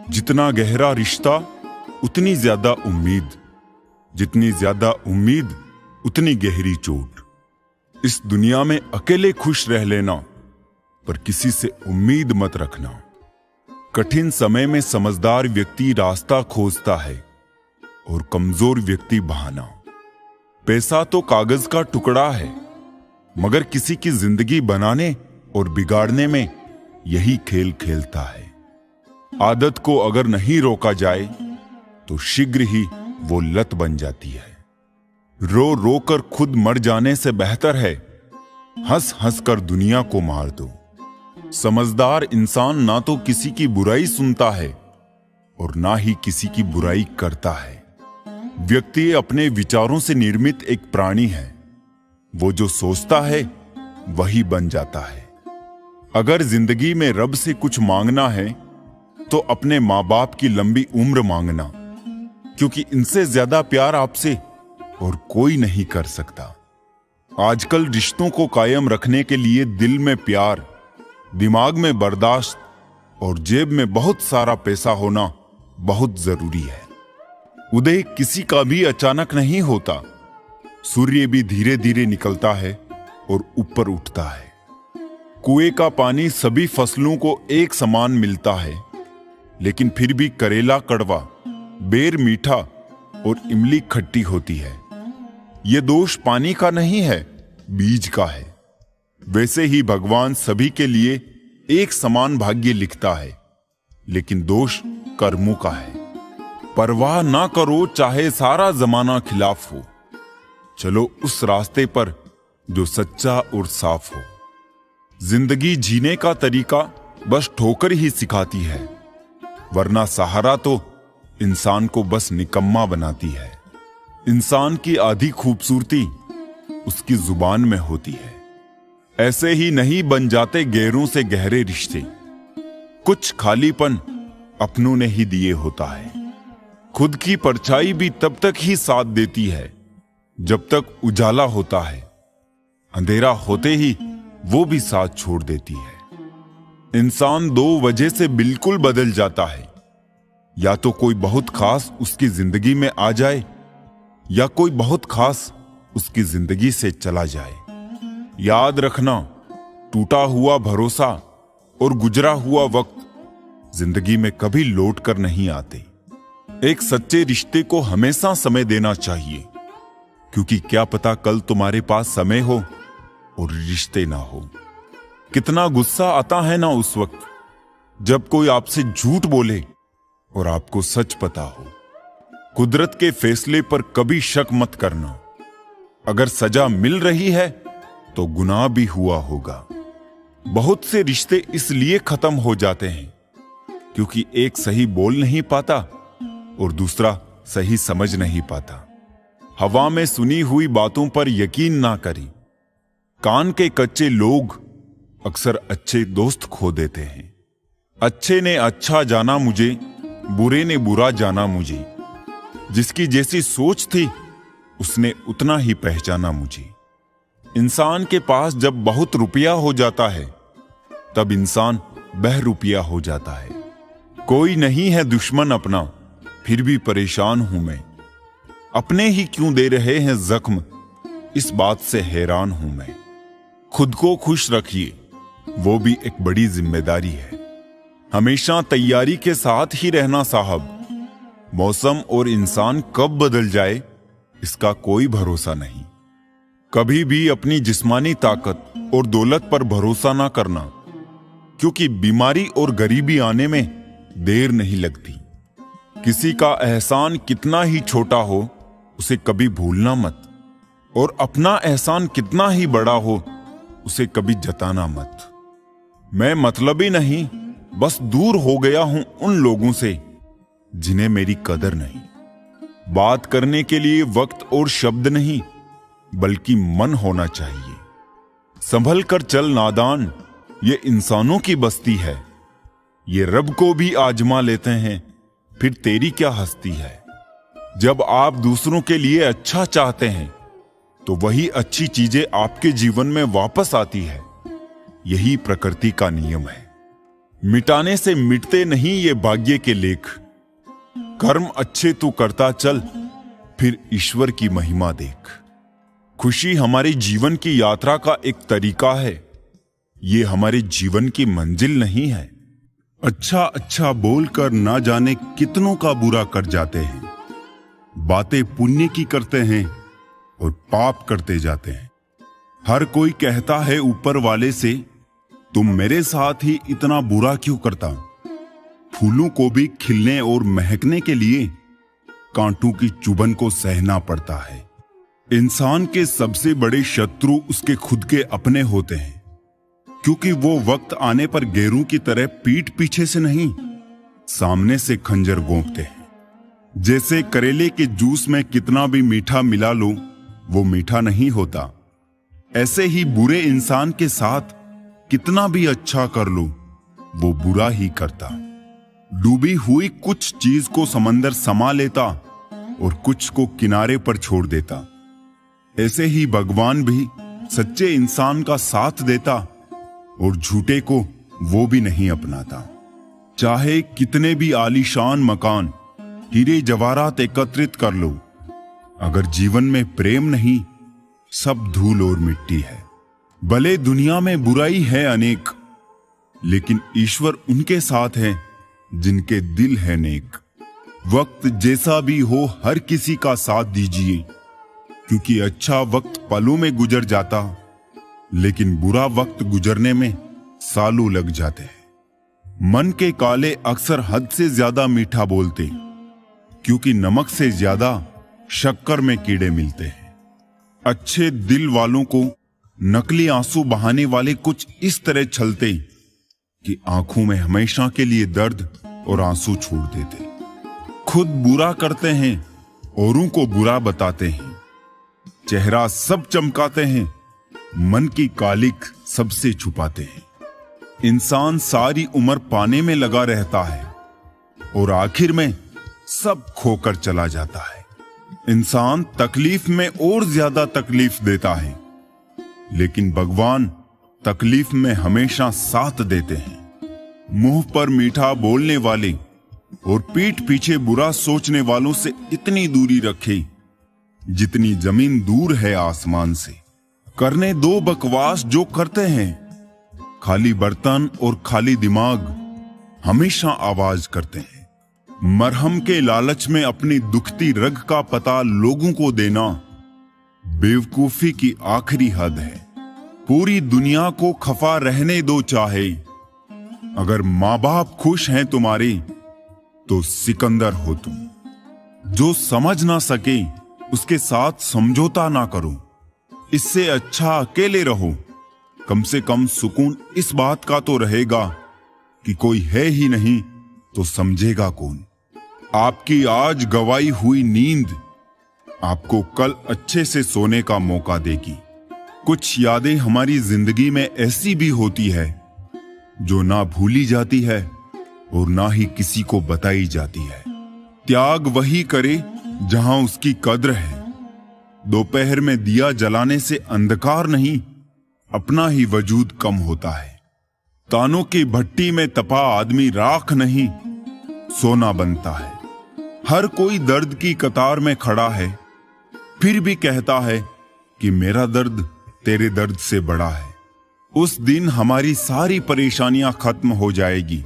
जितना गहरा रिश्ता उतनी ज्यादा उम्मीद, जितनी ज्यादा उम्मीद उतनी गहरी चोट। इस दुनिया में अकेले खुश रह लेना, पर किसी से उम्मीद मत रखना। कठिन समय में समझदार व्यक्ति रास्ता खोजता है और कमजोर व्यक्ति बहाना। पैसा तो कागज का टुकड़ा है, मगर किसी की जिंदगी बनाने और बिगाड़ने में यही खेल खेलता है। आदत को अगर नहीं रोका जाए तो शीघ्र ही वो लत बन जाती है। रो रो कर खुद मर जाने से बेहतर है हंस हंस कर दुनिया को मार दो। समझदार इंसान ना तो किसी की बुराई सुनता है और ना ही किसी की बुराई करता है। व्यक्ति अपने विचारों से निर्मित एक प्राणी है। वो जो सोचता है वही बन जाता है। अगर जिंदगी में रब से कुछ मांगना है तो अपने माँ बाप की लंबी उम्र मांगना, क्योंकि इनसे ज्यादा प्यार आपसे और कोई नहीं कर सकता। आजकल रिश्तों को कायम रखने के लिए दिल में प्यार, दिमाग में बर्दाश्त और जेब में बहुत सारा पैसा होना बहुत जरूरी है। उदय किसी का भी अचानक नहीं होता। सूर्य भी धीरे धीरे निकलता है और ऊपर उठता है। कुएं का पानी सभी फसलों को एक समान मिलता है, लेकिन फिर भी करेला कड़वा, बेर मीठा और इमली खट्टी होती है। यह दोष पानी का नहीं है, बीज का है। वैसे ही भगवान सभी के लिए एक समान भाग्य लिखता है, लेकिन दोष कर्मों का है। परवाह ना करो चाहे सारा जमाना खिलाफ हो, चलो उस रास्ते पर जो सच्चा और साफ हो। जिंदगी जीने का तरीका बस ठोकर ही सिखाती है, वरना सहारा तो इंसान को बस निकम्मा बनाती है। इंसान की आधी खूबसूरती उसकी जुबान में होती है। ऐसे ही नहीं बन जाते गहरों से गहरे रिश्ते। कुछ खालीपन अपनों ने ही दिए होता है। खुद की परछाई भी तब तक ही साथ देती है जब तक उजाला होता है। अंधेरा होते ही वो भी साथ छोड़ देती है। इंसान दो वजह से बिल्कुल बदल जाता है। या तो कोई बहुत खास उसकी जिंदगी में आ जाए, या कोई बहुत खास उसकी जिंदगी से चला जाए। याद रखना, टूटा हुआ भरोसा और गुजरा हुआ वक्त जिंदगी में कभी लौट कर नहीं आते। एक सच्चे रिश्ते को हमेशा समय देना चाहिए, क्योंकि क्या पता कल तुम्हारे पास समय हो और रिश्ते ना हो। कितना गुस्सा आता है ना उस वक्त जब कोई आपसे झूठ बोले और आपको सच पता हो। कुदरत के फैसले पर कभी शक मत करना। अगर सजा मिल रही है तो गुनाह भी हुआ होगा। बहुत से रिश्ते इसलिए खत्म हो जाते हैं क्योंकि एक सही बोल नहीं पाता और दूसरा सही समझ नहीं पाता। हवा में सुनी हुई बातों पर यकीन ना करें। कान के कच्चे लोग अक्सर अच्छे दोस्त खो देते हैं। अच्छे ने अच्छा जाना मुझे, बुरे ने बुरा जाना मुझे। जिसकी जैसी सोच थी उसने उतना ही पहचाना मुझे। इंसान के पास जब बहुत रुपया हो जाता है तब इंसान बहरूपिया हो जाता है। कोई नहीं है दुश्मन अपना, फिर भी परेशान हूं मैं। अपने ही क्यों दे रहे हैं जख्म, इस बात से हैरान हूं मैं। खुद को खुश रखिए, वो भी एक बड़ी जिम्मेदारी है। हमेशा तैयारी के साथ ही रहना साहब। मौसम और इंसान कब बदल जाए इसका कोई भरोसा नहीं। कभी भी अपनी जिस्मानी ताकत और दौलत पर भरोसा ना करना, क्योंकि बीमारी और गरीबी आने में देर नहीं लगती। किसी का एहसान कितना ही छोटा हो उसे कभी भूलना मत, और अपना एहसान कितना ही बड़ा हो उसे कभी जताना मत। मैं मतलबी नहीं, बस दूर हो गया हूं उन लोगों से जिन्हें मेरी कदर नहीं। बात करने के लिए वक्त और शब्द नहीं, बल्कि मन होना चाहिए। संभल कर चल नादान, ये इंसानों की बस्ती है। ये रब को भी आजमा लेते हैं, फिर तेरी क्या हस्ती है। जब आप दूसरों के लिए अच्छा चाहते हैं तो वही अच्छी चीजें आपके जीवन में वापस आती है। यही प्रकृति का नियम है। मिटाने से मिटते नहीं ये भाग्य के लेख। कर्म अच्छे तू करता चल, फिर ईश्वर की महिमा देख। खुशी हमारे जीवन की यात्रा का एक तरीका है, ये हमारे जीवन की मंजिल नहीं है। अच्छा अच्छा बोलकर ना जाने कितनों का बुरा कर जाते हैं। बातें पुण्य की करते हैं और पाप करते जाते हैं। हर कोई कहता है ऊपर वाले से, तुम मेरे साथ ही इतना बुरा क्यों करता। फूलों को भी खिलने और महकने के लिए कांटों की चुभन को सहना पड़ता है। इंसान के सबसे बड़े शत्रु उसके खुद के अपने होते हैं, क्योंकि वो वक्त आने पर गेरू की तरह पीठ पीछे से नहीं, सामने से खंजर गोंपते हैं। जैसे करेले के जूस में कितना भी मीठा मिला लो, वो मीठा नहीं होता, ऐसे ही बुरे इंसान के साथ कितना भी अच्छा कर लो, वो बुरा ही करता। डूबी हुई कुछ चीज को समंदर समा लेता और कुछ को किनारे पर छोड़ देता। ऐसे ही भगवान भी सच्चे इंसान का साथ देता और झूठे को वो भी नहीं अपनाता। चाहे कितने भी आलीशान मकान, हीरे जवाहरात एकत्रित कर लो, अगर जीवन में प्रेम नहीं, सब धूल और मिट्टी है। भले दुनिया में बुराई है अनेक, लेकिन ईश्वर उनके साथ है जिनके दिल है नेक। वक्त जैसा भी हो हर किसी का साथ दीजिए, क्योंकि अच्छा वक्त पलों में गुजर जाता, लेकिन बुरा वक्त गुजरने में सालों लग जाते हैं। मन के काले अक्सर हद से ज्यादा मीठा बोलते, क्योंकि नमक से ज्यादा शक्कर में कीड़े मिलते हैं। अच्छे दिल वालों को नकली आंसू बहाने वाले कुछ इस तरह छलते कि आंखों में हमेशा के लिए दर्द और आंसू छोड़ देते। खुद बुरा करते हैं, औरों को बुरा बताते हैं। चेहरा सब चमकाते हैं, मन की कालिक सबसे छुपाते हैं। इंसान सारी उम्र पाने में लगा रहता है और आखिर में सब खोकर चला जाता है। इंसान तकलीफ में और ज्यादा तकलीफ देता है, लेकिन भगवान तकलीफ में हमेशा साथ देते हैं। मुंह पर मीठा बोलने वाले और पीठ पीछे बुरा सोचने वालों से इतनी दूरी रखे जितनी जमीन दूर है आसमान से। करने दो बकवास जो करते हैं, खाली बर्तन और खाली दिमाग हमेशा आवाज करते हैं। मरहम के लालच में अपनी दुखती रग का पता लोगों को देना बेवकूफी की आखिरी हद है। पूरी दुनिया को खफा रहने दो चाहे, अगर माँ बाप खुश हैं तुम्हारे तो सिकंदर हो तुम। जो समझ ना सके उसके साथ समझौता ना करो, इससे अच्छा अकेले रहो। कम से कम सुकून इस बात का तो रहेगा कि कोई है ही नहीं तो समझेगा कौन। आपकी आज गवाई हुई नींद आपको कल अच्छे से सोने का मौका देगी। कुछ यादें हमारी जिंदगी में ऐसी भी होती है जो ना भूली जाती है और ना ही किसी को बताई जाती है। त्याग वही करे जहां उसकी कद्र है। दोपहर में दिया जलाने से अंधकार नहीं, अपना ही वजूद कम होता है। तानों की भट्टी में तपा आदमी राख नहीं, सोना बनता है। हर कोई दर्द की कतार में खड़ा है, फिर भी कहता है कि मेरा दर्द तेरे दर्द से बड़ा है। उस दिन हमारी सारी परेशानियां खत्म हो जाएगी,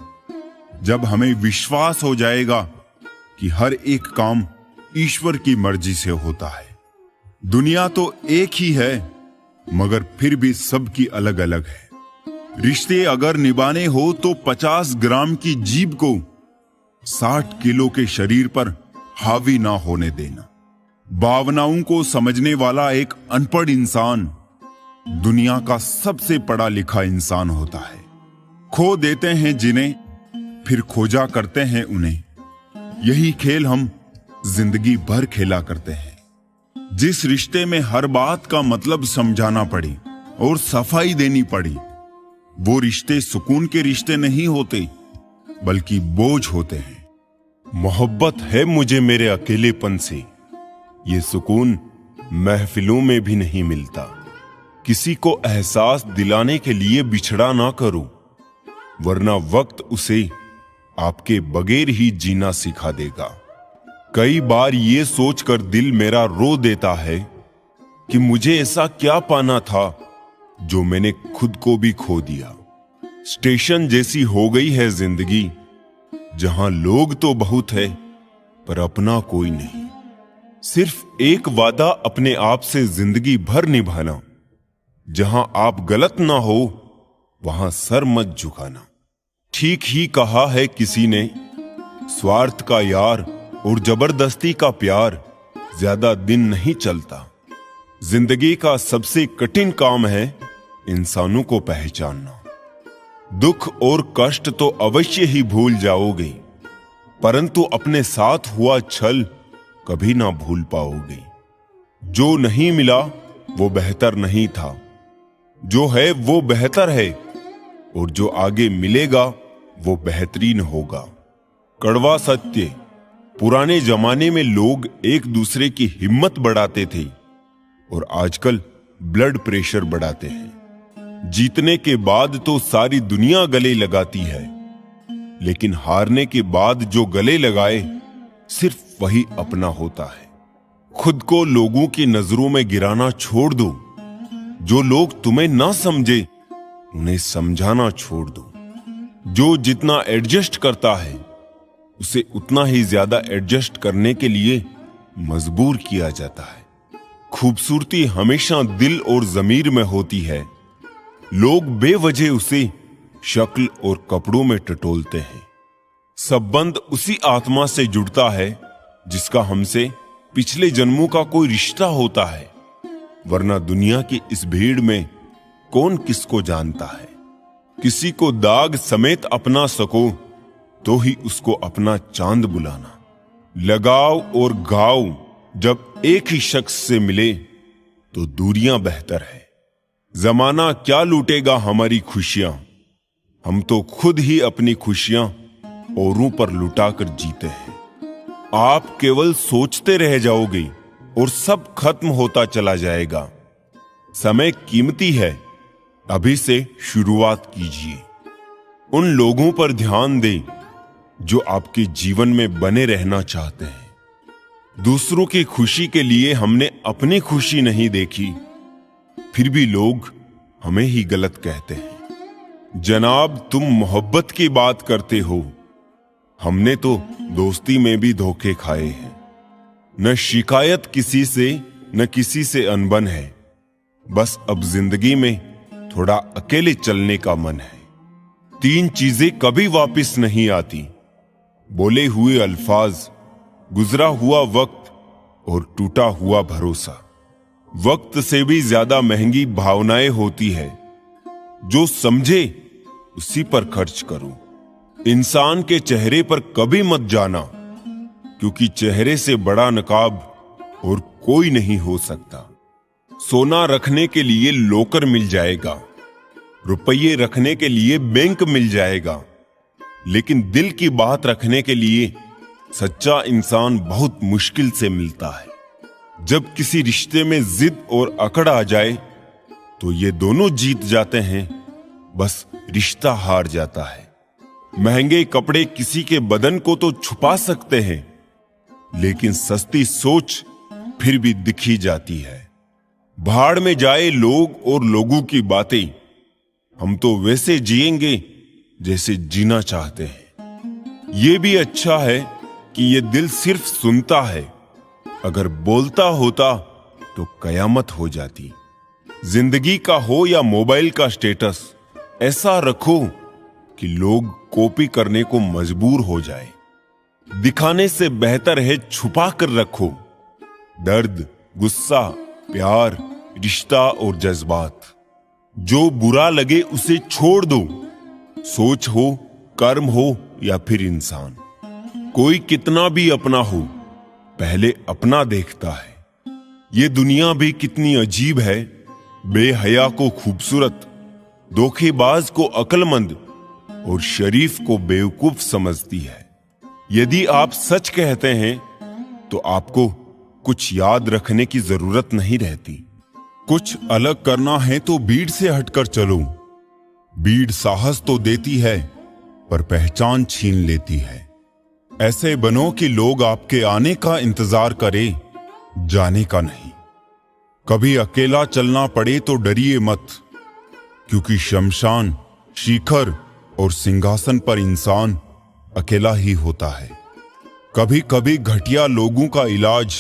जब हमें विश्वास हो जाएगा कि हर एक काम ईश्वर की मर्जी से होता है। दुनिया तो एक ही है, मगर फिर भी सबकी अलग अलग है। रिश्ते अगर निभाने हो तो 50 ग्राम की जीभ को 60 किलो के शरीर पर हावी ना होने देना। भावनाओं को समझने वाला एक अनपढ़ इंसान दुनिया का सबसे पढ़ा लिखा इंसान होता है। खो देते हैं जिन्हें, फिर खोजा करते हैं उन्हें। यही खेल हम जिंदगी भर खेला करते हैं। जिस रिश्ते में हर बात का मतलब समझाना पड़ी और सफाई देनी पड़ी, वो रिश्ते सुकून के रिश्ते नहीं होते, बल्कि बोझ होते हैं। मोहब्बत है मुझे मेरे अकेलेपन से, ये सुकून महफिलों में भी नहीं मिलता। किसी को एहसास दिलाने के लिए बिछड़ा ना करो, वरना वक्त उसे आपके बगैर ही जीना सिखा देगा। कई बार ये सोचकर दिल मेरा रो देता है कि मुझे ऐसा क्या पाना था जो मैंने खुद को भी खो दिया। स्टेशन जैसी हो गई है जिंदगी, जहां लोग तो बहुत है पर अपना कोई नहीं। सिर्फ एक वादा अपने आप से जिंदगी भर निभाना, जहां आप गलत ना हो वहां सर मत झुकाना। ठीक ही कहा है किसी ने, स्वार्थ का यार और जबरदस्ती का प्यार ज्यादा दिन नहीं चलता। जिंदगी का सबसे कठिन काम है इंसानों को पहचानना। दुख और कष्ट तो अवश्य ही भूल जाओगे, परंतु अपने साथ हुआ छल कभी ना भूल पाओगे। जो नहीं मिला वो बेहतर नहीं था, जो है वो बेहतर है, और जो आगे मिलेगा वो बेहतरीन होगा। कड़वा सत्य, पुराने जमाने में लोग एक दूसरे की हिम्मत बढ़ाते थे और आजकल ब्लड प्रेशर बढ़ाते हैं। जीतने के बाद तो सारी दुनिया गले लगाती है, लेकिन हारने के बाद जो गले लगाए सिर्फ वही अपना होता है। खुद को लोगों की नजरों में गिराना छोड़ दो। जो लोग तुम्हें ना समझे उन्हें समझाना छोड़ दो। जो जितना एडजस्ट करता है उसे उतना ही ज्यादा एडजस्ट करने के लिए मजबूर किया जाता है। खूबसूरती हमेशा दिल और जमीर में होती है। लोग बेवजह उसे शक्ल और कपड़ों में टटोलते हैं। संबंध उसी आत्मा से जुड़ता है जिसका हमसे पिछले जन्मों का कोई रिश्ता होता है, वरना दुनिया की इस भीड़ में कौन किसको जानता है। किसी को दाग समेत अपना सको तो ही उसको अपना चांद बुलाना। लगाव और घाव जब एक ही शख्स से मिले तो दूरियां बेहतर है। जमाना क्या लूटेगा हमारी खुशियां, हम तो खुद ही अपनी खुशियां औरों पर लुटाकर जीते हैं। आप केवल सोचते रह जाओगे और सब खत्म होता चला जाएगा। समय कीमती है, अभी से शुरुआत कीजिए। उन लोगों पर ध्यान दें जो आपके जीवन में बने रहना चाहते हैं। दूसरों की खुशी के लिए हमने अपनी खुशी नहीं देखी, फिर भी लोग हमें ही गलत कहते हैं। जनाब, तुम मोहब्बत की बात करते हो, हमने तो दोस्ती में भी धोखे खाए हैं। न शिकायत किसी से, न किसी से अनबन है। बस अब जिंदगी में थोड़ा अकेले चलने का मन है। 3 चीजें कभी वापस नहीं आती: बोले हुए अल्फाज, गुजरा हुआ वक्त और टूटा हुआ भरोसा। वक्त से भी ज्यादा महंगी भावनाएं होती है। जो समझे उसी पर खर्च करो। इंसान के चेहरे पर कभी मत जाना, क्योंकि चेहरे से बड़ा नकाब और कोई नहीं हो सकता। सोना रखने के लिए लॉकर मिल जाएगा, रुपये रखने के लिए बैंक मिल जाएगा, लेकिन दिल की बात रखने के लिए सच्चा इंसान बहुत मुश्किल से मिलता है। जब किसी रिश्ते में जिद और अकड़ आ जाए तो ये दोनों जीत जाते हैं, बस रिश्ता हार जाता है। महंगे कपड़े किसी के बदन को तो छुपा सकते हैं, लेकिन सस्ती सोच फिर भी दिखी जाती है। भाड़ में जाए लोग और लोगों की बातें, हम तो वैसे जिएंगे जैसे जीना चाहते हैं। ये भी अच्छा है कि ये दिल सिर्फ सुनता है, अगर बोलता होता तो कयामत हो जाती। जिंदगी का हो या मोबाइल का स्टेटस, ऐसा रखो कि लोग कॉपी करने को मजबूर हो जाए। दिखाने से बेहतर है छुपा कर रखो। दर्द, गुस्सा, प्यार, रिश्ता और जज्बात, जो बुरा लगे उसे छोड़ दो। सोच हो, कर्म हो या फिर इंसान, कोई कितना भी अपना हो, पहले अपना देखता है। ये दुनिया भी कितनी अजीब है, बेहया को खूबसूरत, धोखेबाज को अक्लमंद और शरीफ को बेवकूफ समझती है। यदि आप सच कहते हैं तो आपको कुछ याद रखने की जरूरत नहीं रहती। कुछ अलग करना है तो भीड़ से हटकर चलो। भीड़ साहस तो देती है पर पहचान छीन लेती है। ऐसे बनो कि लोग आपके आने का इंतजार करें, जाने का नहीं। कभी अकेला चलना पड़े तो डरिए मत, क्योंकि शमशान, शिखर और सिंहासन पर इंसान अकेला ही होता है। कभी कभी घटिया लोगों का इलाज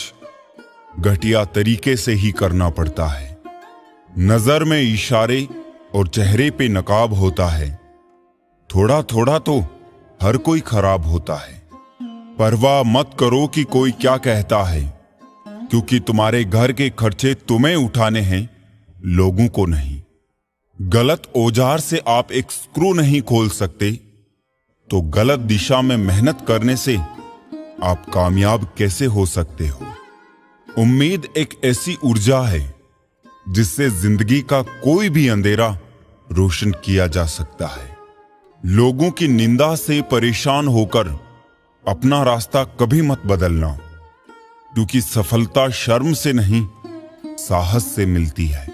घटिया तरीके से ही करना पड़ता है। नजर में इशारे और चेहरे पे नकाब होता है। थोड़ा थोड़ा तो हर कोई खराब होता है। परवाह मत करो कि कोई क्या कहता है, क्योंकि तुम्हारे घर के खर्चे तुम्हें उठाने हैं, लोगों को नहीं। गलत औजार से आप एक स्क्रू नहीं खोल सकते, तो गलत दिशा में मेहनत करने से आप कामयाब कैसे हो सकते हो। उम्मीद एक ऐसी ऊर्जा है जिससे जिंदगी का कोई भी अंधेरा रोशन किया जा सकता है। लोगों की निंदा से परेशान होकर अपना रास्ता कभी मत बदलना, क्योंकि सफलता शर्म से नहीं, साहस से मिलती है।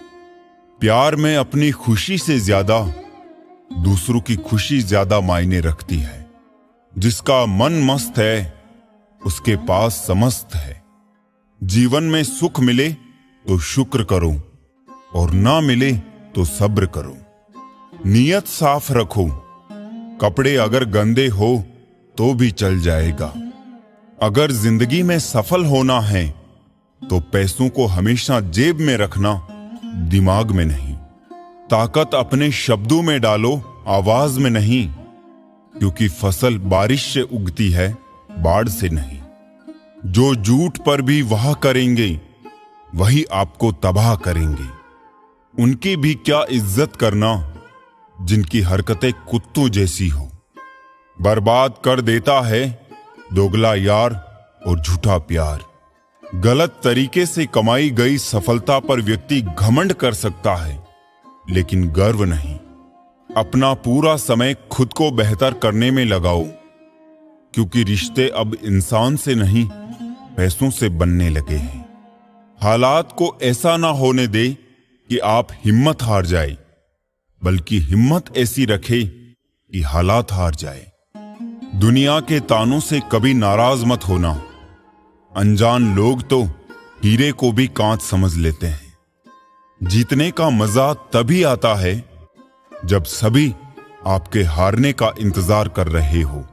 प्यार में अपनी खुशी से ज्यादा दूसरों की खुशी ज्यादा मायने रखती है। जिसका मन मस्त है उसके पास समस्त है। जीवन में सुख मिले तो शुक्र करो और ना मिले तो सब्र करो। नियत साफ रखो, कपड़े अगर गंदे हो तो भी चल जाएगा। अगर जिंदगी में सफल होना है तो पैसों को हमेशा जेब में रखना, दिमाग में नहीं। ताकत अपने शब्दों में डालो, आवाज में नहीं, क्योंकि फसल बारिश से उगती है, बाढ़ से नहीं। जो झूठ पर भी वाह करेंगे वही आपको तबाह करेंगे। उनकी भी क्या इज्जत करना जिनकी हरकतें कुत्तों जैसी हो। बर्बाद कर देता है दोगला यार और झूठा प्यार। गलत तरीके से कमाई गई सफलता पर व्यक्ति घमंड कर सकता है, लेकिन गर्व नहीं। अपना पूरा समय खुद को बेहतर करने में लगाओ, क्योंकि रिश्ते अब इंसान से नहीं, पैसों से बनने लगे हैं। हालात को ऐसा ना होने दे कि आप हिम्मत हार जाए, बल्कि हिम्मत ऐसी रखे कि हालात हार जाए। दुनिया के तानों से कभी नाराज मत होना। अनजान लोग तो हीरे को भी कांच समझ लेते हैं। जीतने का मजा तभी आता है जब सभी आपके हारने का इंतजार कर रहे हो।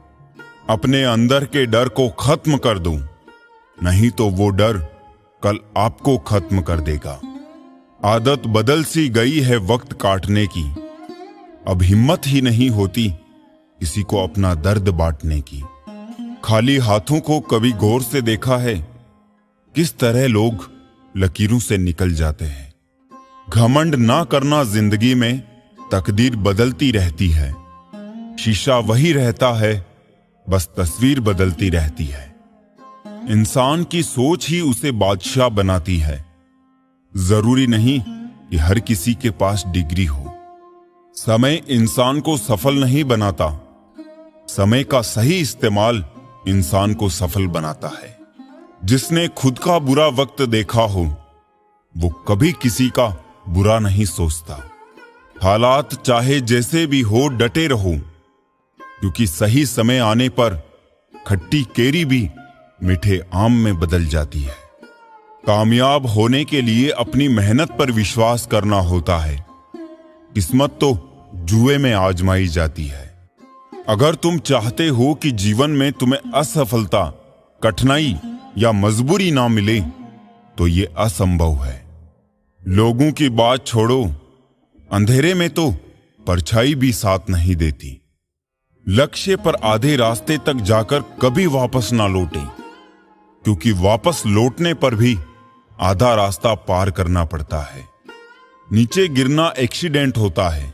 अपने अंदर के डर को खत्म कर दो, नहीं तो वो डर कल आपको खत्म कर देगा। आदत बदल सी गई है वक्त काटने की। अब हिम्मत ही नहीं होती किसी को अपना दर्द बांटने की। खाली हाथों को कभी गौर से देखा है किस तरह लोग लकीरों से निकल जाते हैं। घमंड ना करना, जिंदगी में तकदीर बदलती रहती है। शीशा वही रहता है, बस तस्वीर बदलती रहती है। इंसान की सोच ही उसे बादशाह बनाती है। जरूरी नहीं कि हर किसी के पास डिग्री हो। समय इंसान को सफल नहीं बनाता, समय का सही इस्तेमाल इंसान को सफल बनाता है। जिसने खुद का बुरा वक्त देखा हो वो कभी किसी का बुरा नहीं सोचता। हालात चाहे जैसे भी हो, डटे रहो, क्योंकि सही समय आने पर खट्टी केरी भी मीठे आम में बदल जाती है। कामयाब होने के लिए अपनी मेहनत पर विश्वास करना होता है। किस्मत तो जुए में आजमाई जाती है। अगर तुम चाहते हो कि जीवन में तुम्हें असफलता, कठिनाई या मजबूरी ना मिले, तो ये असंभव है। लोगों की बात छोड़ो, अंधेरे में तो परछाई भी साथ नहीं देती। लक्ष्य पर आधे रास्ते तक जाकर कभी वापस ना लौटे, क्योंकि वापस लौटने पर भी आधा रास्ता पार करना पड़ता है। नीचे गिरना एक्सीडेंट होता है,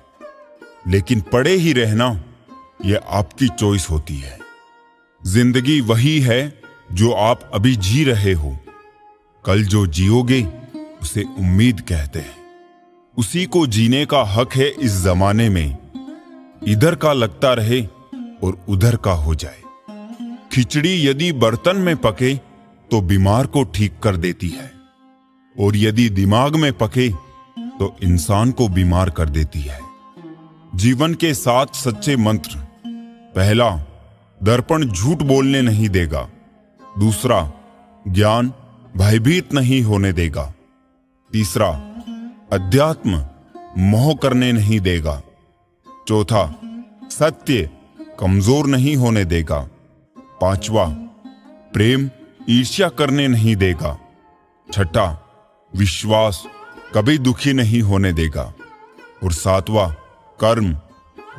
लेकिन पड़े ही रहना यह आपकी चॉइस होती है। जिंदगी वही है जो आप अभी जी रहे हो। कल जो जियोगे उसे उम्मीद कहते हैं। उसी को जीने का हक है इस जमाने में। इधर का लगता रहे और उधर का हो जाए। खिचड़ी यदि बर्तन में पके तो बीमार को ठीक कर देती है, और यदि दिमाग में पके तो इंसान को बीमार कर देती है। जीवन के 7 सच्चे मंत्र। पहला, दर्पण झूठ बोलने नहीं देगा। दूसरा, ज्ञान भयभीत नहीं होने देगा। तीसरा, अध्यात्म मोह करने नहीं देगा। चौथा, सत्य कमजोर नहीं होने देगा। पांचवा, प्रेम ईर्ष्या करने नहीं देगा। छठा, विश्वास कभी दुखी नहीं होने देगा। और सातवां, कर्म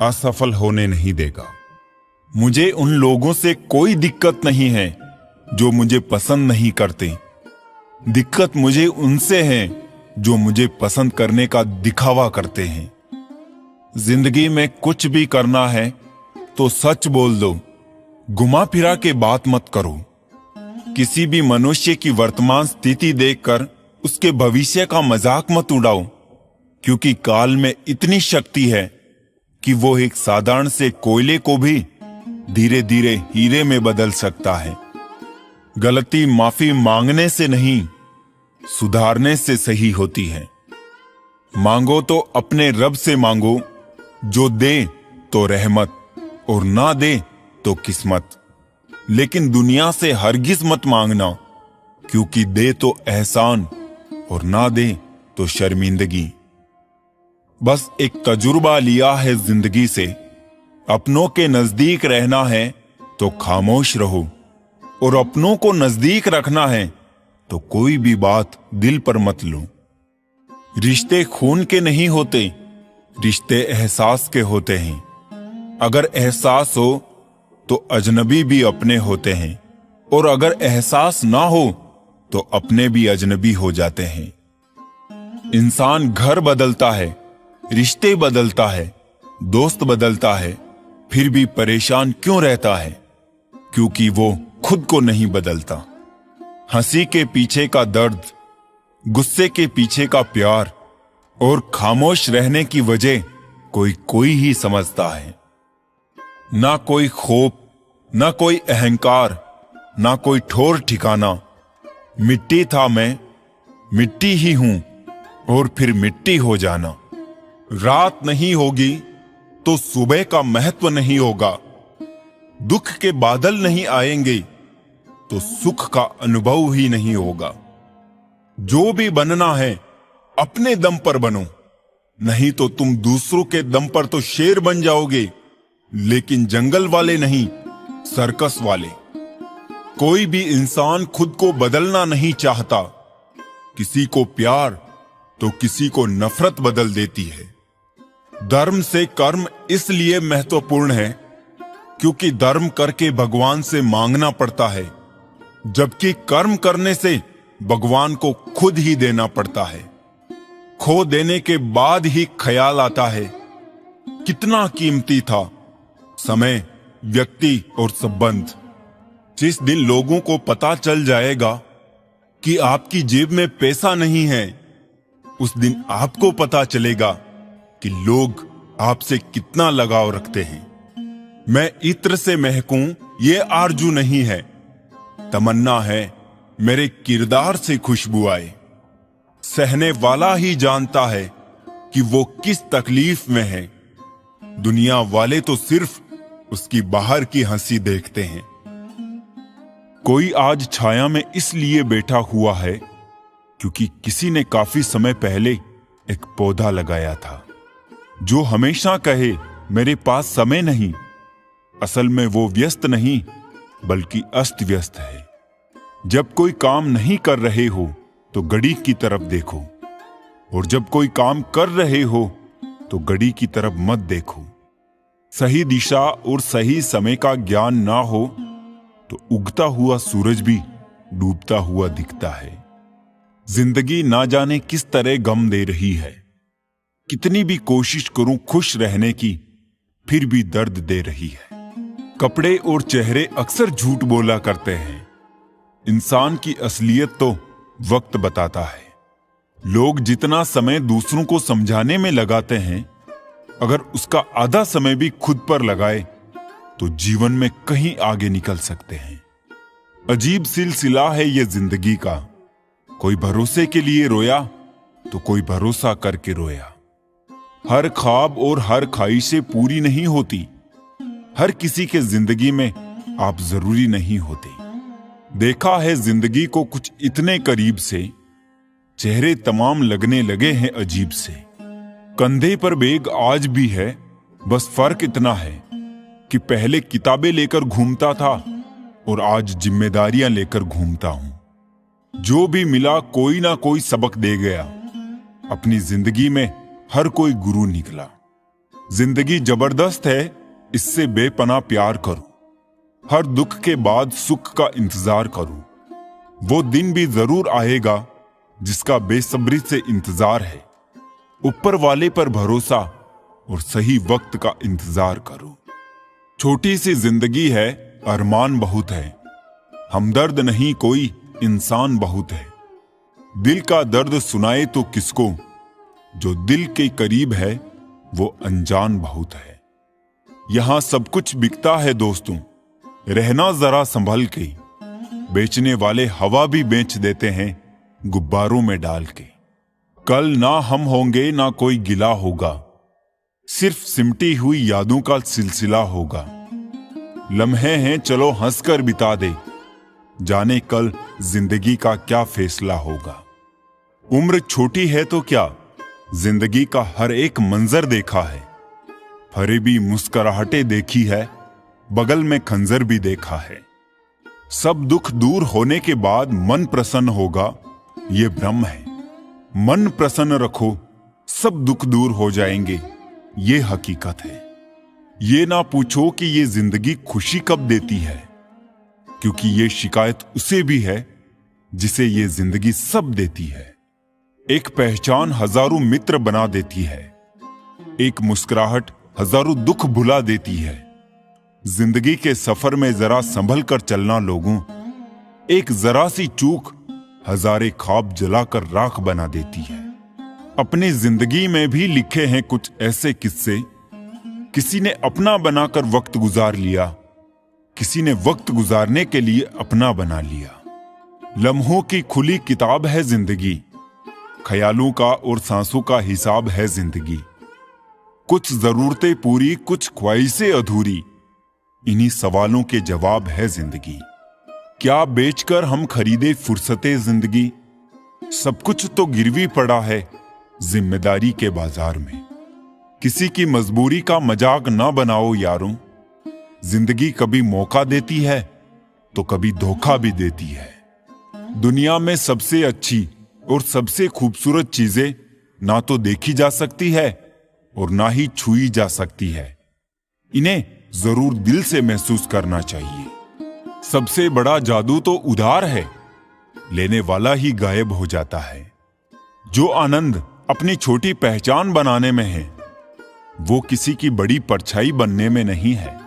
असफल होने नहीं देगा। मुझे उन लोगों से कोई दिक्कत नहीं है जो मुझे पसंद नहीं करते। दिक्कत मुझे उनसे है जो मुझे पसंद करने का दिखावा करते हैं। जिंदगी में कुछ भी करना है तो सच बोल दो, घुमा फिरा के बात मत करो। किसी भी मनुष्य की वर्तमान स्थिति देखकर उसके भविष्य का मजाक मत उड़ाओ, क्योंकि काल में इतनी शक्ति है कि वो एक साधारण से कोयले को भी धीरे धीरे हीरे में बदल सकता है। गलती माफी मांगने से नहीं, सुधारने से सही होती है। मांगो तो अपने रब से मांगो, जो दे तो रहमत और ना दे तो किस्मत। लेकिन दुनिया से हरगिज मत मांगना, क्योंकि दे तो एहसान और ना दे तो शर्मिंदगी। बस एक तजुर्बा लिया है जिंदगी से, अपनों के नजदीक रहना है तो खामोश रहो, और अपनों को नजदीक रखना है तो कोई भी बात दिल पर मत लो। रिश्ते खून के नहीं होते, रिश्ते एहसास के होते हैं। अगर एहसास हो तो अजनबी भी अपने होते हैं, और अगर एहसास ना हो तो अपने भी अजनबी हो जाते हैं। इंसान घर बदलता है, रिश्ते बदलता है, दोस्त बदलता है, फिर भी परेशान क्यों रहता है? क्योंकि वो खुद को नहीं बदलता। हंसी के पीछे का दर्द, गुस्से के पीछे का प्यार और खामोश रहने की वजह कोई ही समझता है। ना कोई खौफ, ना कोई अहंकार, ना कोई ठोर ठिकाना। मिट्टी था मैं, मिट्टी ही हूं, और फिर मिट्टी हो जाना। रात नहीं होगी तो सुबह का महत्व नहीं होगा। दुख के बादल नहीं आएंगे तो सुख का अनुभव ही नहीं होगा। जो भी बनना है अपने दम पर बनो, नहीं तो तुम दूसरों के दम पर तो शेर बन जाओगे, लेकिन जंगल वाले नहीं, सर्कस वाले। कोई भी इंसान खुद को बदलना नहीं चाहता। किसी को प्यार तो किसी को नफरत बदल देती है। धर्म से कर्म इसलिए महत्वपूर्ण है क्योंकि धर्म करके भगवान से मांगना पड़ता है, जबकि कर्म करने से भगवान को खुद ही देना पड़ता है। खो देने के बाद ही ख्याल आता है कितना कीमती था समय, व्यक्ति और संबंध। जिस दिन लोगों को पता चल जाएगा कि आपकी जेब में पैसा नहीं है, उस दिन आपको पता चलेगा कि लोग आपसे कितना लगाव रखते हैं। मैं इत्र से महकूं ये आरजू नहीं है, तमन्ना है मेरे किरदार से खुशबू आए। सहने वाला ही जानता है कि वो किस तकलीफ में है। दुनिया वाले तो सिर्फ उसकी बाहर की हंसी देखते हैं। कोई आज छाया में इसलिए बैठा हुआ है क्योंकि किसी ने काफी समय पहले एक पौधा लगाया था। जो हमेशा कहे मेरे पास समय नहीं, असल में वो व्यस्त नहीं बल्कि अस्त व्यस्त है। जब कोई काम नहीं कर रहे हो तो घड़ी की तरफ देखो, और जब कोई काम कर रहे हो तो घड़ी की तरफ मत देखो। सही दिशा और सही समय का ज्ञान ना हो तो उगता हुआ सूरज भी डूबता हुआ दिखता है। जिंदगी ना जाने किस तरह गम दे रही है। कितनी भी कोशिश करूं खुश रहने की, फिर भी दर्द दे रही है। कपड़े और चेहरे अक्सर झूठ बोला करते हैं। इंसान की असलियत तो वक्त बताता है। लोग जितना समय दूसरों को समझाने में लगाते हैं, अगर उसका आधा समय भी खुद पर लगाए तो जीवन में कहीं आगे निकल सकते हैं। अजीब सिलसिला है ये जिंदगी का। कोई भरोसे के लिए रोया तो कोई भरोसा करके रोया। हर ख्वाब और हर ख्वाहिशें पूरी नहीं होती। हर किसी के जिंदगी में आप जरूरी नहीं होते। देखा है जिंदगी को कुछ इतने करीब से, चेहरे तमाम लगने लगे हैं अजीब से। कंधे पर बैग आज भी है, बस फर्क इतना है कि पहले किताबें लेकर घूमता था और आज जिम्मेदारियां लेकर घूमता हूं। जो भी मिला कोई ना कोई सबक दे गया। अपनी जिंदगी में हर कोई गुरु निकला। जिंदगी जबरदस्त है, इससे बेपनाह प्यार करो। हर दुख के बाद सुख का इंतजार करो। वो दिन भी जरूर आएगा जिसका बेसब्री से इंतजार है। ऊपर वाले पर भरोसा और सही वक्त का इंतजार करो। छोटी सी जिंदगी है, अरमान बहुत है। हमदर्द नहीं कोई, इंसान बहुत है। दिल का दर्द सुनाए तो किसको, जो दिल के करीब है वो अनजान बहुत है। यहां सब कुछ बिकता है दोस्तों, रहना जरा संभल के। बेचने वाले हवा भी बेच देते हैं गुब्बारों में डाल के। कल ना हम होंगे ना कोई गिला होगा, सिर्फ सिमटी हुई यादों का सिलसिला होगा। लम्हे हैं चलो हंसकर बिता दे, जाने कल जिंदगी का क्या फैसला होगा। उम्र छोटी है तो क्या, जिंदगी का हर एक मंजर देखा है। फरेबी मुस्कुराहटें देखी है, बगल में खंजर भी देखा है। सब दुख दूर होने के बाद मन प्रसन्न होगा, ये भ्रम है। मन प्रसन्न रखो, सब दुख दूर हो जाएंगे, ये हकीकत है। ये ना पूछो कि ये जिंदगी खुशी कब देती है, क्योंकि ये शिकायत उसे भी है जिसे ये जिंदगी सब देती है। एक पहचान हजारों मित्र बना देती है, एक मुस्कुराहट हजारों दुख भुला देती है। जिंदगी के सफर में जरा संभल कर चलना लोगों, एक जरा सी चूक हजारे ख्वाब जलाकर राख बना देती है। अपनी जिंदगी में भी लिखे हैं कुछ ऐसे किस्से, किसी ने अपना बनाकर वक्त गुजार लिया, किसी ने वक्त गुजारने के लिए अपना बना लिया। लम्हों की खुली किताब है जिंदगी, ख्यालों का और सांसों का हिसाब है जिंदगी। कुछ जरूरतें पूरी, कुछ ख्वाहिशें अधूरी, इन्हीं सवालों के जवाब है जिंदगी। क्या बेचकर हम खरीदे फुर्सते जिंदगी, सब कुछ तो गिरवी पड़ा है जिम्मेदारी के बाजार में। किसी की मजबूरी का मजाक ना बनाओ यारों, जिंदगी कभी मौका देती है तो कभी धोखा भी देती है। दुनिया में सबसे अच्छी और सबसे खूबसूरत चीजें ना तो देखी जा सकती है और ना ही छुई जा सकती है। इन्हें जरूर दिल से महसूस करना चाहिए। सबसे बड़ा जादू तो उधार है, लेने वाला ही गायब हो जाता है। जो आनंद अपनी छोटी पहचान बनाने में है, वो किसी की बड़ी परछाई बनने में नहीं है।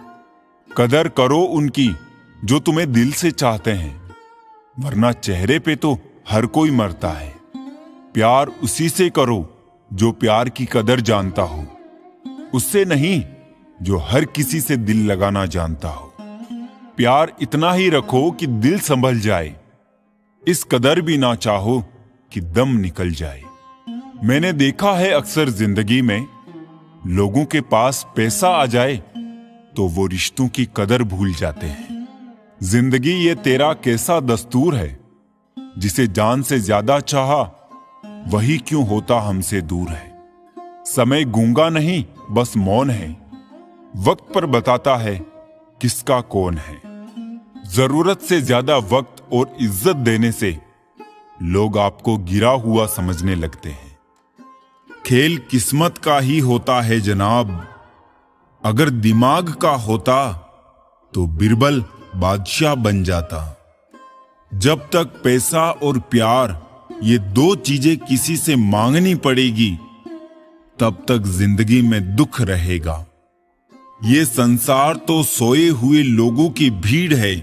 कदर करो उनकी जो तुम्हें दिल से चाहते हैं, वरना चेहरे पे तो हर कोई मरता है। प्यार उसी से करो जो प्यार की कदर जानता हो, उससे नहीं जो हर किसी से दिल लगाना जानता हो। प्यार इतना ही रखो कि दिल संभल जाए, इस कदर भी ना चाहो कि दम निकल जाए। मैंने देखा है अक्सर जिंदगी में, लोगों के पास पैसा आ जाए तो वो रिश्तों की कदर भूल जाते हैं। जिंदगी ये तेरा कैसा दस्तूर है, जिसे जान से ज्यादा चाहा वही क्यों होता हमसे दूर है। समय गूंगा नहीं बस मौन है, वक्त पर बताता है किसका कौन है। जरूरत से ज्यादा वक्त और इज्जत देने से लोग आपको गिरा हुआ समझने लगते हैं। खेल किस्मत का ही होता है जनाब, अगर दिमाग का होता तो बिरबल बादशाह बन जाता। जब तक पैसा और प्यार ये दो चीजें किसी से मांगनी पड़ेगी, तब तक जिंदगी में दुख रहेगा। ये संसार तो सोए हुए लोगों की भीड़ है,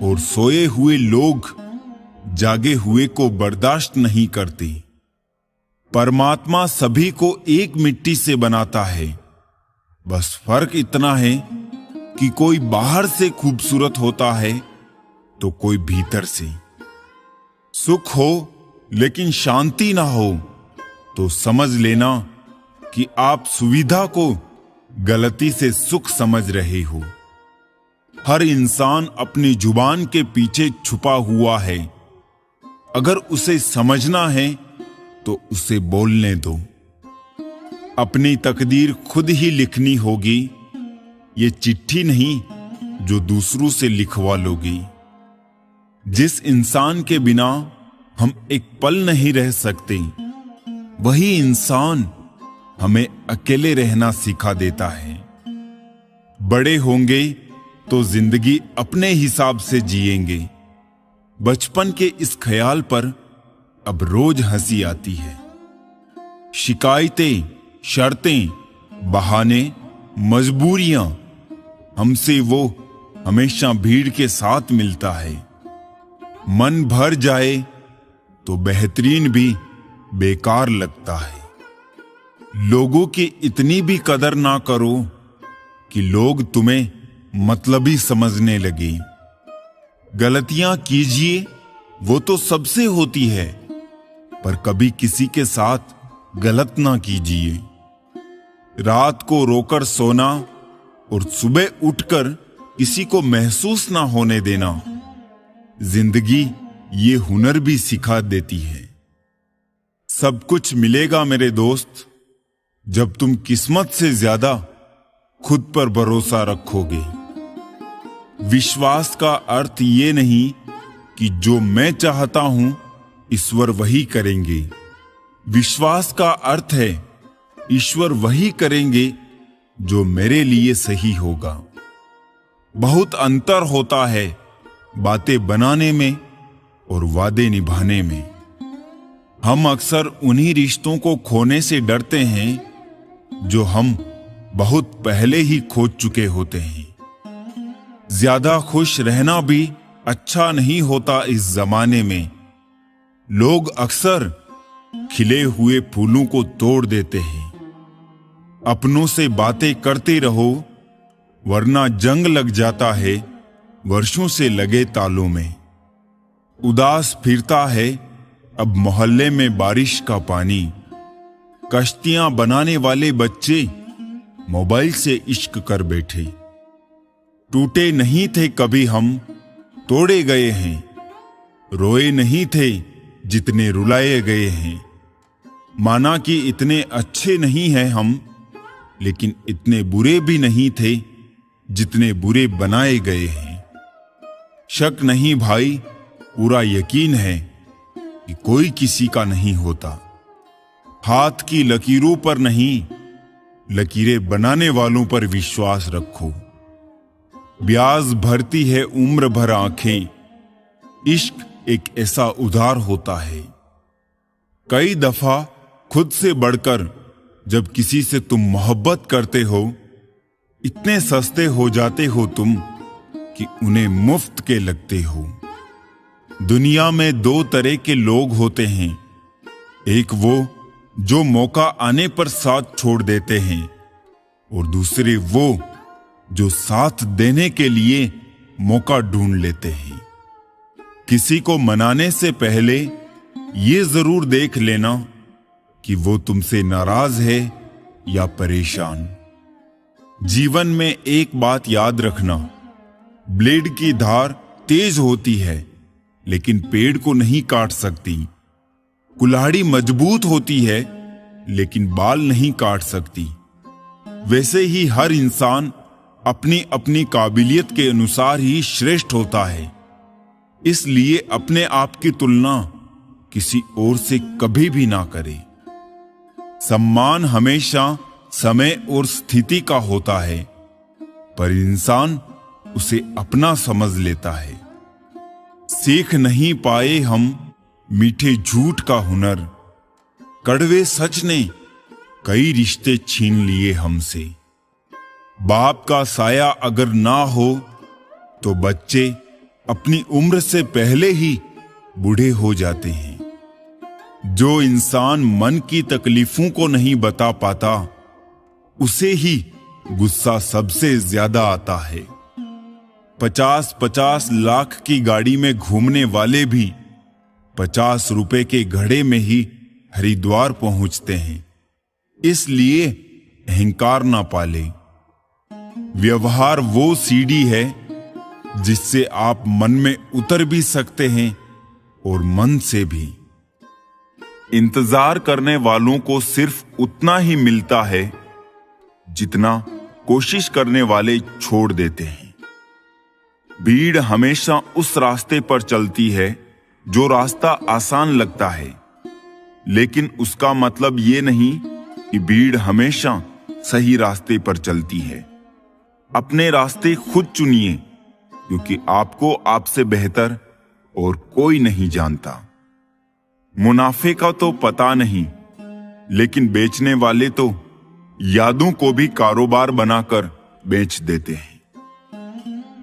और सोए हुए लोग जागे हुए को बर्दाश्त नहीं करते। परमात्मा सभी को एक मिट्टी से बनाता है, बस फर्क इतना है कि कोई बाहर से खूबसूरत होता है तो कोई भीतर से। सुख हो लेकिन शांति ना हो तो समझ लेना कि आप सुविधा को गलती से सुख समझ रहे हो। हर इंसान अपनी जुबान के पीछे छुपा हुआ है। अगर उसे समझना है तो उसे बोलने दो। अपनी तकदीर खुद ही लिखनी होगी, ये चिट्ठी नहीं जो दूसरों से लिखवा लोगी। जिस इंसान के बिना हम एक पल नहीं रह सकते, वही इंसान हमें अकेले रहना सिखा देता है। बड़े होंगे तो जिंदगी अपने हिसाब से जिएंगे। बचपन के इस ख्याल पर अब रोज हंसी आती है। शिकायतें, शर्तें, बहाने, मजबूरियां, हमसे वो हमेशा भीड़ के साथ मिलता है। मन भर जाए तो बेहतरीन भी बेकार लगता है। लोगों की इतनी भी कदर ना करो कि लोग तुम्हें मतलबी समझने लगे। गलतियां कीजिए, वो तो सबसे होती है, पर कभी किसी के साथ गलत ना कीजिए। रात को रोकर सोना और सुबह उठकर किसी को महसूस ना होने देना, जिंदगी ये हुनर भी सिखा देती है। सब कुछ मिलेगा मेरे दोस्त, जब तुम किस्मत से ज्यादा खुद पर भरोसा रखोगे। विश्वास का अर्थ ये नहीं कि जो मैं चाहता हूं ईश्वर वही करेंगे। विश्वास का अर्थ है ईश्वर वही करेंगे जो मेरे लिए सही होगा। बहुत अंतर होता है बातें बनाने में और वादे निभाने में। हम अक्सर उन्हीं रिश्तों को खोने से डरते हैं जो हम बहुत पहले ही खो चुके होते हैं। ज्यादा खुश रहना भी अच्छा नहीं होता इस जमाने में। लोग अक्सर खिले हुए फूलों को तोड़ देते हैं। अपनों से बातें करते रहो, वरना जंग लग जाता है वर्षों से लगे तालों में। उदास फिरता है अब मोहल्ले में बारिश का पानी। कश्तियां बनाने वाले बच्चे मोबाइल से इश्क कर बैठे। टूटे नहीं थे कभी हम, तोड़े गए हैं। रोए नहीं थे जितने रुलाए गए हैं। माना कि इतने अच्छे नहीं हैं हम, लेकिन इतने बुरे भी नहीं थे जितने बुरे बनाए गए हैं। शक नहीं भाई, पूरा यकीन है कि कोई किसी का नहीं होता। हाथ की लकीरों पर नहीं, लकीरें बनाने वालों पर विश्वास रखो। ब्याज भरती है उम्र भर आंखें, इश्क एक ऐसा उधार होता है। कई दफा खुद से बढ़कर जब किसी से तुम मोहब्बत करते हो, इतने सस्ते हो जाते हो तुम कि उन्हें मुफ्त के लगते हो। दुनिया में दो तरह के लोग होते हैं, एक वो जो मौका आने पर साथ छोड़ देते हैं, और दूसरे वो जो साथ देने के लिए मौका ढूंढ लेते हैं। किसी को मनाने से पहले ये जरूर देख लेना कि वो तुमसे नाराज है या परेशान। जीवन में एक बात याद रखना, ब्लेड की धार तेज होती है लेकिन पेड़ को नहीं काट सकती। कुल्हाड़ी मजबूत होती है लेकिन बाल नहीं काट सकती। वैसे ही हर इंसान अपनी अपनी काबिलियत के अनुसार ही श्रेष्ठ होता है। इसलिए अपने आप की तुलना किसी और से कभी भी ना करें। सम्मान हमेशा समय और स्थिति का होता है, पर इंसान उसे अपना समझ लेता है। सीख नहीं पाए हम मीठे झूठ का हुनर, कड़वे सच ने कई रिश्ते छीन लिए हमसे। बाप का साया अगर ना हो तो बच्चे अपनी उम्र से पहले ही बूढ़े हो जाते हैं। जो इंसान मन की तकलीफों को नहीं बता पाता, उसे ही गुस्सा सबसे ज्यादा आता है। 50-50 लाख की गाड़ी में घूमने वाले भी 50 रुपए के घड़े में ही हरिद्वार पहुंचते हैं। इसलिए अहंकार ना पाले। व्यवहार वो सीढ़ी है जिससे आप मन में उतर भी सकते हैं और मन से भी। इंतजार करने वालों को सिर्फ उतना ही मिलता है जितना कोशिश करने वाले छोड़ देते हैं। भीड़ हमेशा उस रास्ते पर चलती है जो रास्ता आसान लगता है, लेकिन उसका मतलब ये नहीं कि भीड़ हमेशा सही रास्ते पर चलती है। अपने रास्ते खुद चुनिए, क्योंकि आपको आपसे बेहतर और कोई नहीं जानता। मुनाफे का तो पता नहीं, लेकिन बेचने वाले तो यादों को भी कारोबार बनाकर बेच देते हैं।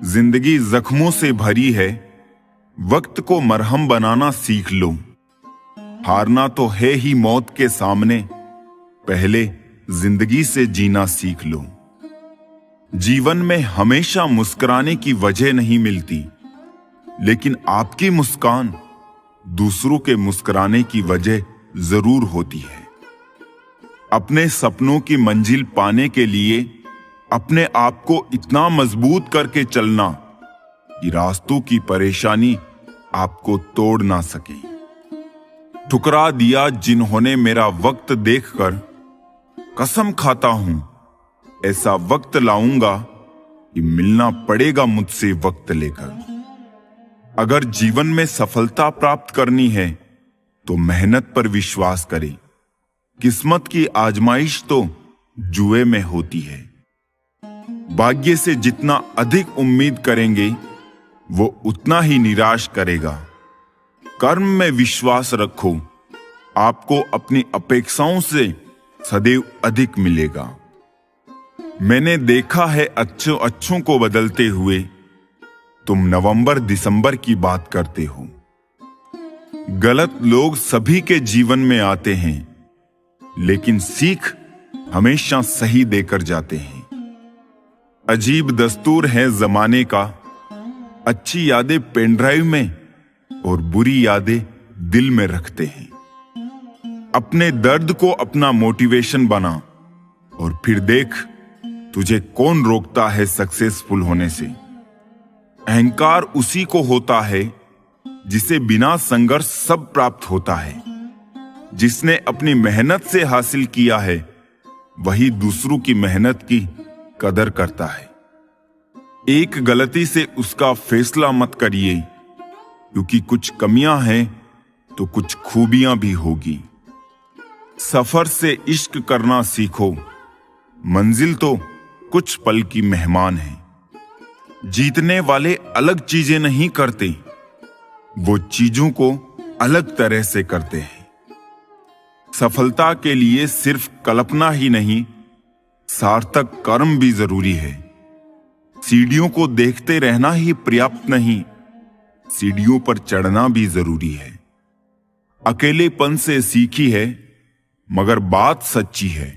जिंदगी जख्मों से भरी है, वक्त को मरहम बनाना सीख लो। हारना तो है ही मौत के सामने, पहले जिंदगी से जीना सीख लो। जीवन में हमेशा मुस्कुराने की वजह नहीं मिलती, लेकिन आपकी मुस्कान दूसरों के मुस्कुराने की वजह जरूर होती है। अपने सपनों की मंजिल पाने के लिए अपने आप को इतना मजबूत करके चलना कि रास्तों की परेशानी आपको तोड़ ना सके। ठुकरा दिया जिन्होंने मेरा वक्त देखकर, कसम खाता हूं ऐसा वक्त लाऊंगा कि मिलना पड़ेगा मुझसे वक्त लेकर। अगर जीवन में सफलता प्राप्त करनी है तो मेहनत पर विश्वास करें। किस्मत की आजमाइश तो जुए में होती है। भाग्य से जितना अधिक उम्मीद करेंगे वो उतना ही निराश करेगा। कर्म में विश्वास रखो, आपको अपनी अपेक्षाओं से सदैव अधिक मिलेगा। मैंने देखा है अच्छों को बदलते हुए, तुम नवंबर दिसंबर की बात करते हो। गलत लोग सभी के जीवन में आते हैं, लेकिन सीख हमेशा सही देकर जाते हैं। अजीब दस्तूर है जमाने का, अच्छी यादें पेन ड्राइव में और बुरी यादें दिल में रखते हैं। अपने दर्द को अपना मोटिवेशन बना और फिर देख तुझे कौन रोकता है सक्सेसफुल होने से। अहंकार उसी को होता है जिसे बिना संघर्ष सब प्राप्त होता है। जिसने अपनी मेहनत से हासिल किया है वही दूसरों की मेहनत की कदर करता है। एक गलती से उसका फैसला मत करिए, क्योंकि कुछ कमियां हैं तो कुछ खूबियां भी होगी। सफर से इश्क करना सीखो, मंजिल तो कुछ पल की मेहमान है। जीतने वाले अलग चीजें नहीं करते, वो चीजों को अलग तरह से करते हैं। सफलता के लिए सिर्फ कल्पना ही नहीं, सार्थक कर्म भी जरूरी है। सीढ़ियों को देखते रहना ही पर्याप्त नहीं, सीढ़ियों पर चढ़ना भी जरूरी है। अकेलेपन से सीखी है, मगर बात सच्ची है।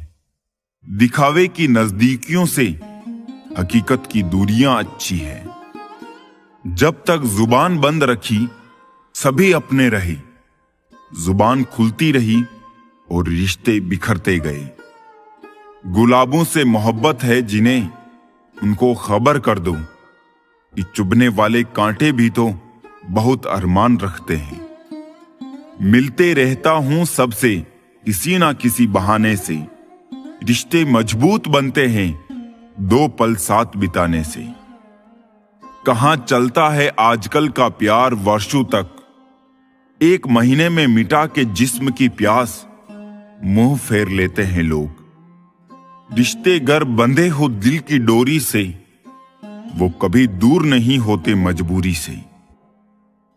दिखावे की नजदीकियों से हकीकत की दूरियां अच्छी है। जब तक जुबान बंद रखी सभी अपने रहे, जुबान खुलती रही और रिश्ते बिखरते गए। गुलाबों से मोहब्बत है जिन्हें, उनको खबर कर दो कि चुभने वाले कांटे भी तो बहुत अरमान रखते हैं। मिलते रहता हूं सबसे किसी ना किसी बहाने से, रिश्ते मजबूत बनते हैं दो पल साथ बिताने से। कहां चलता है आजकल का प्यार वर्षों तक, एक महीने में मिटा के जिस्म की प्यास मुंह फेर लेते हैं लोग। रिश्ते गर बंधे हो दिल की डोरी से, वो कभी दूर नहीं होते मजबूरी से।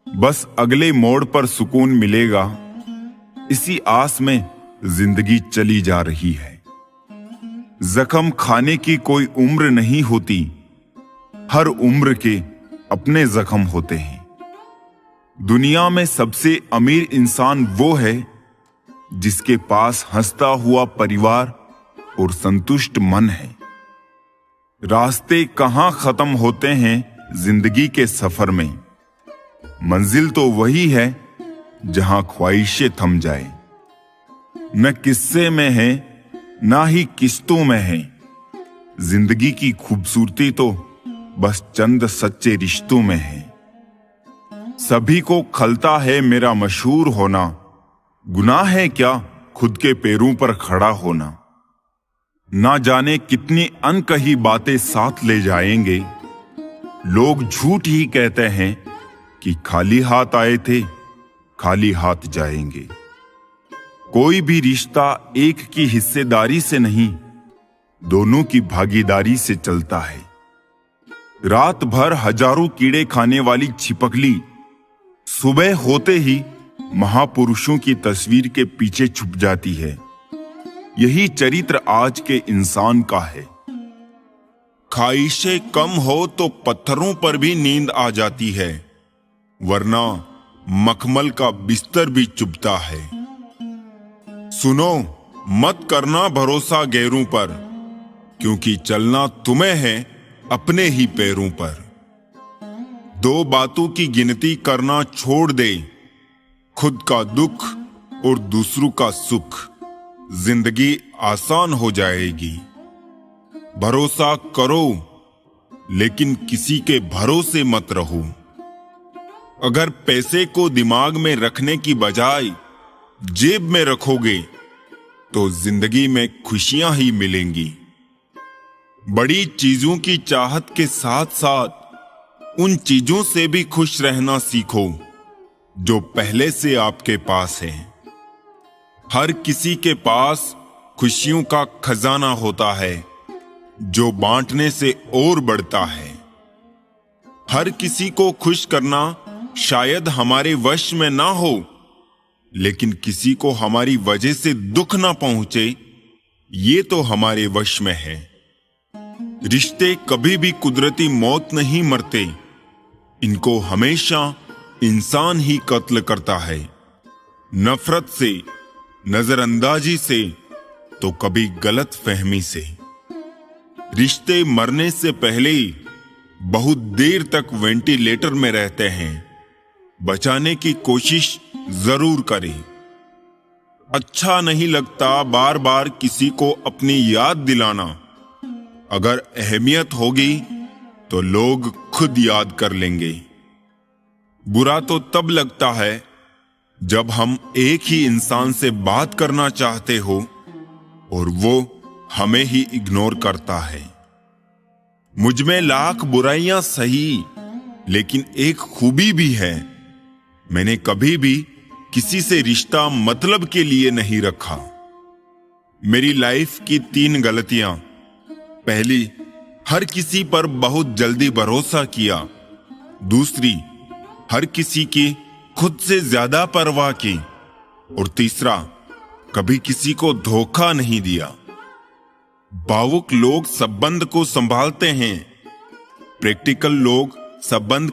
बस अगले मोड़ पर सुकून मिलेगा, इसी आस में जिंदगी चली जा रही है। जख्म खाने की कोई उम्र नहीं होती, हर उम्र के अपने जख्म होते हैं। दुनिया में सबसे अमीर इंसान वो है जिसके पास हंसता हुआ परिवार और संतुष्ट मन है। रास्ते कहां खत्म होते हैं जिंदगी के सफर में, मंजिल तो वही है जहां ख्वाहिशें थम जाए। न किस्से में है ना ही किस्तों में है। जिंदगी की खूबसूरती तो बस चंद सच्चे रिश्तों में है। सभी को खलता है मेरा मशहूर होना, गुनाह है क्या खुद के पैरों पर खड़ा होना। ना जाने कितनी अनकही बातें साथ ले जाएंगे। लोग झूठ ही कहते हैं कि खाली हाथ आए थे, खाली हाथ जाएंगे। कोई भी रिश्ता एक की हिस्सेदारी से नहीं, दोनों की भागीदारी से चलता है। रात भर हजारों कीड़े खाने वाली छिपकली सुबह होते ही महापुरुषों की तस्वीर के पीछे छुप जाती है। यही चरित्र आज के इंसान का है। ख्वाहिशें कम हो तो पत्थरों पर भी नींद आ जाती है, वरना मखमल का बिस्तर भी चुभता है। सुनो, मत करना भरोसा गैरों पर, क्योंकि चलना तुम्हें है अपने ही पैरों पर। दो बातों की गिनती करना छोड़ दे, खुद का दुख और दूसरों का सुख। जिंदगी आसान हो जाएगी। भरोसा करो, लेकिन किसी के भरोसे मत रहो। अगर पैसे को दिमाग में रखने की बजाय जेब में रखोगे तो जिंदगी में खुशियां ही मिलेंगी। बड़ी चीजों की चाहत के साथ साथ उन चीजों से भी खुश रहना सीखो जो पहले से आपके पास है। हर किसी के पास खुशियों का खजाना होता है जो बांटने से और बढ़ता है। हर किसी को खुश करना शायद हमारे वश में ना हो, लेकिन किसी को हमारी वजह से दुख ना पहुंचे, ये तो हमारे वश में है। रिश्ते कभी भी कुदरती मौत नहीं मरते, इनको हमेशा इंसान ही कत्ल करता है। नफरत से, नजरअंदाजी से, तो कभी गलत फहमी से। रिश्ते मरने से पहले बहुत देर तक वेंटिलेटर में रहते हैं। बचाने की कोशिश जरूर करें। अच्छा नहीं लगता बार बार किसी को अपनी याद दिलाना। अगर अहमियत होगी तो लोग खुद याद कर लेंगे। बुरा तो तब लगता है जब हम एक ही इंसान से बात करना चाहते हो और वो हमें ही इग्नोर करता है। मुझ में लाख बुराइयां सही, लेकिन एक खूबी भी है। मैंने कभी भी किसी से रिश्ता मतलब के लिए नहीं रखा। मेरी लाइफ की 3 गलतियां। पहली, हर किसी पर बहुत जल्दी भरोसा किया। दूसरी, हर किसी की खुद से ज्यादा परवाह की। और तीसरा, कभी किसी को धोखा नहीं दिया। भावुक लोग संबंध को संभालते हैं, प्रैक्टिकल लोग संबंध